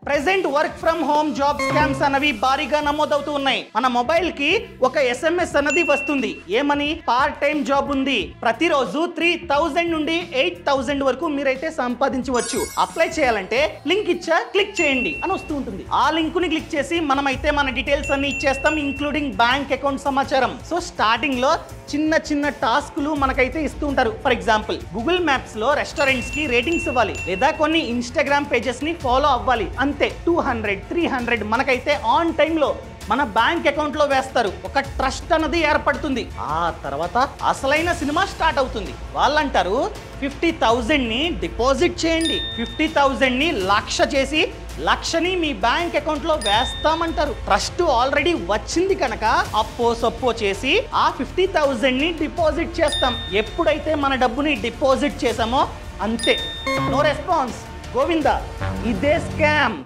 Present work from home job scams అనేవి భారీగా నమోదవుతూ ఉన్నాయి. మన మొబైల్ కి ఒక SMS అన్నది వస్తుంది. ఏమని? పార్ట్ టైం జాబ్ ఉంది, ప్రతిరోజు 3000 నుండి 8000 వరకు మీరైతే సంపాదించవచ్చు, అప్లై చేయాలంటే లింక్ ఇచ్చా క్లిక్ చేయండి అని వస్తూ ఉంటుంది. ఆ లింక్ ని క్లిక్ చేసి మనమైతే మన డీటెయిల్స్ అన్ని ఇచ్చేస్తాం, ఇంక్లూడింగ్ బ్యాంక్ అకౌంట్ సమాచారం. సో స్టార్టింగ్ లో చిన్న చిన్న టాస్కులు మనకైతే ఇస్తూ ఉంటారు. ఫర్ ఎగ్జాంపుల్ గూగుల్ మ్యాప్స్ లో రెస్టారెంట్స్ కి రేటింగ్స్ ఇవ్వాలి, లేదా కొన్ని ఇన్స్టాగ్రామ్ పేజెస్ ని ఫాలో అవ్వాలి. అంతే 200, 300 మనకైతే ఆన్ టైమ్ లో మన బ్యాంక్ అకౌంట్ లో వేస్తారు. ఒక ట్రస్ట్ అన్నది ఏర్పడుతుంది. ఆ తర్వాత అసలైన సినిమా స్టార్ట్ అవుతుంది. వాళ్ళంటారు 50,000 ని డిపాజిట్ చేయండి, 50,000 ని 1,00,000 చేసి 1,00,000ని మీ బ్యాంక్ అకౌంట్ లో వేస్తామంటారు. ట్రస్ట్ ఆల్రెడీ వచ్చింది కనుక అప్పో సప్పో చేసి ఆ 50,000 ని డిపాజిట్ చేస్తాం. ఎప్పుడైతే మన డబ్బుని డిపాజిట్ చేసామో అంతే, నో రెస్పాన్స్, గోవిందా, ఇదే స్కామ్.